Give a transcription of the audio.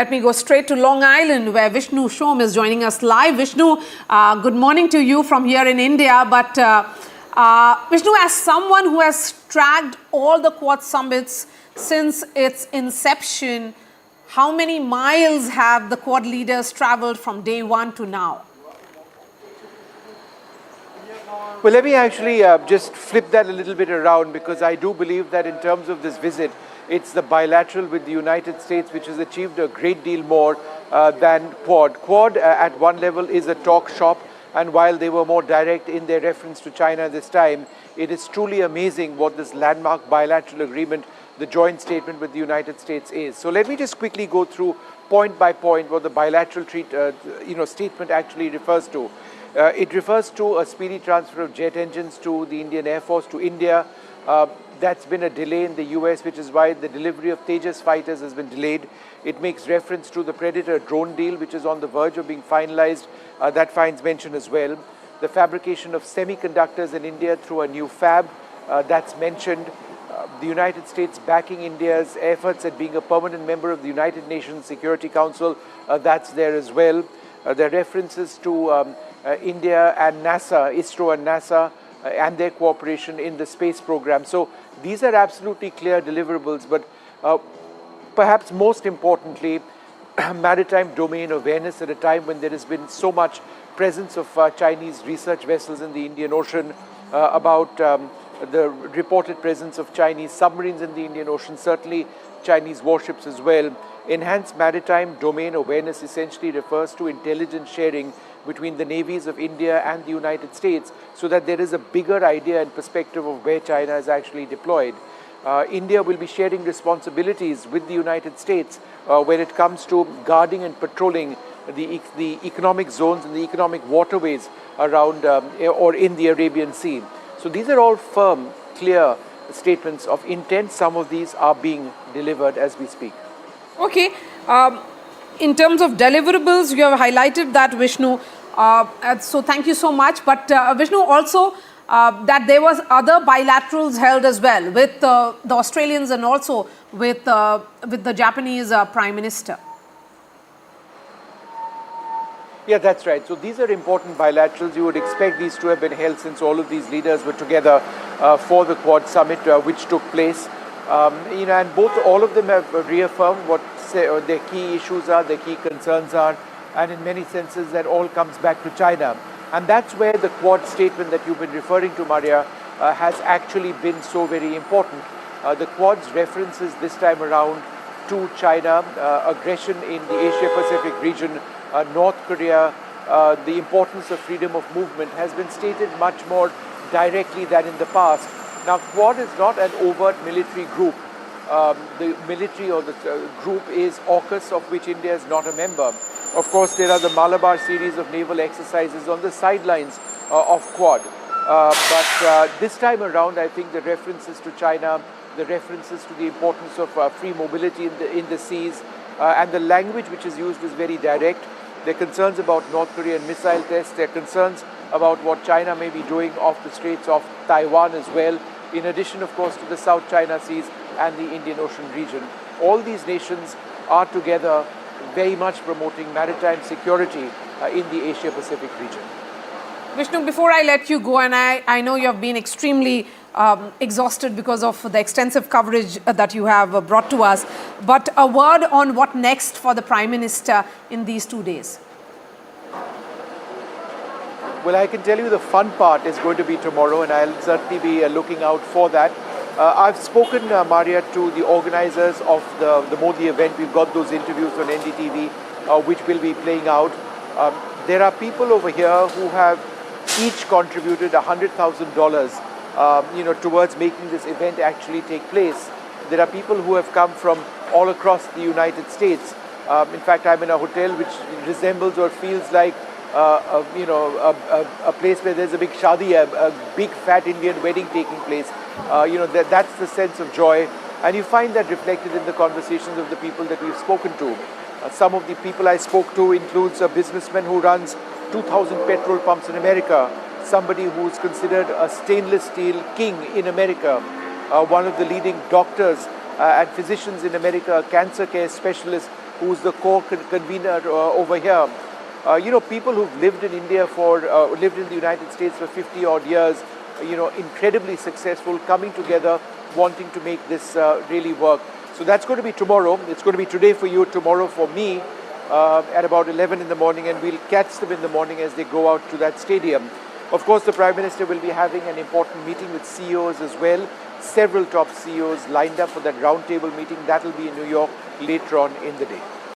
Let me go straight to Long Island, where Vishnu Shom is joining us live. Vishnu, good morning to you from here in India. But Vishnu, as someone who has tracked all the Quad summits since its inception, how many miles have the Quad leaders traveled from day one to now? Well, let me actually just flip that a little bit around, because I do believe that in terms of this visit, it's the bilateral with the United States which has achieved a great deal more than Quad. Quad at one level is a talk shop, and while they were more direct in their reference to China this time, it is truly amazing what this landmark bilateral agreement, the joint statement with the United States is. So let me just quickly go through point by point what the bilateral statement actually refers to. It refers to a speedy transfer of jet engines to the Indian Air Force to India. That's been a delay in the US, which is why the delivery of Tejas fighters has been delayed. It makes reference to the Predator drone deal, which is on the verge of being finalized. That finds mention as well. The fabrication of semiconductors in India through a new fab, that's mentioned. The United States backing India's efforts at being a permanent member of the United Nations Security Council, that's there as well. There are references to India and NASA, ISRO and NASA, and their cooperation in the space program. So these are absolutely clear deliverables, but perhaps most importantly, maritime domain awareness at a time when there has been so much presence of Chinese research vessels in the Indian Ocean, about the reported presence of Chinese submarines in the Indian Ocean, certainly Chinese warships as well. Enhanced maritime domain awareness essentially refers to intelligence sharing between the navies of India and the United States, so that there is a bigger idea and perspective of where China is actually deployed. India will be sharing responsibilities with the United States when it comes to guarding and patrolling the economic zones and the economic waterways around or in the Arabian Sea. So these are all firm, clear statements of intent. Some of these are being delivered as we speak. Okay. In terms of deliverables, you have highlighted that, Vishnu. So thank you so much. But Vishnu, also that there was other bilaterals held as well with the Australians and also with the Japanese Prime Minister. Yeah, that's right. So these are important bilaterals. You would expect these to have been held since all of these leaders were together for the Quad summit, which took place. And all of them have reaffirmed what their key issues are, their key concerns are, and in many senses that all comes back to China. And that's where the Quad statement that you've been referring to, Maria, has actually been so very important. The Quad's references this time around to China, aggression in the Asia-Pacific region, North Korea, the importance of freedom of movement has been stated much more directly than in the past. Now, Quad is not an overt military group. The military or the group is AUKUS, of which India is not a member. Of course, there are the Malabar series of naval exercises on the sidelines of Quad. But this time around, I think the references to China, the references to the importance of free mobility in the seas, and the language which is used is very direct. There are concerns about North Korean missile tests. There are concerns about what China may be doing off the straits of Taiwan as well, in addition, of course, to the South China Seas and the Indian Ocean region. All these nations are together very much promoting maritime security in the Asia-Pacific region. Vishnu, before I let you go, and I know you have been extremely exhausted because of the extensive coverage that you have brought to us, but a word on what next for the Prime Minister in these 2 days. Well, I can tell you the fun part is going to be tomorrow, and I'll certainly be looking out for that. I've spoken, Maria, to the organizers of the Modi event. We've got those interviews on NDTV, which will be playing out. There are people over here who have each contributed $100,000, towards making this event actually take place. There are people who have come from all across the United States. In fact, I'm in a hotel which resembles or feels like a place where there's a big shadi, a big fat Indian wedding taking place. That's the sense of joy, and you find that reflected in the conversations of the people that we've spoken to. Some of the people I spoke to includes a businessman who runs 2,000 petrol pumps in America, somebody who's considered a stainless steel king in America, one of the leading doctors and physicians in America, a cancer care specialist who's the convener over here. People who've lived in India lived in the United States for 50 odd years, incredibly successful, coming together, wanting to make this really work. So that's going to be tomorrow. It's going to be today for you, tomorrow for me, at about 11 in the morning, and we'll catch them in the morning as they go out to that stadium. Of course, the Prime Minister will be having an important meeting with CEOs as well. Several top CEOs lined up for that roundtable meeting. That will be in New York later on in the day.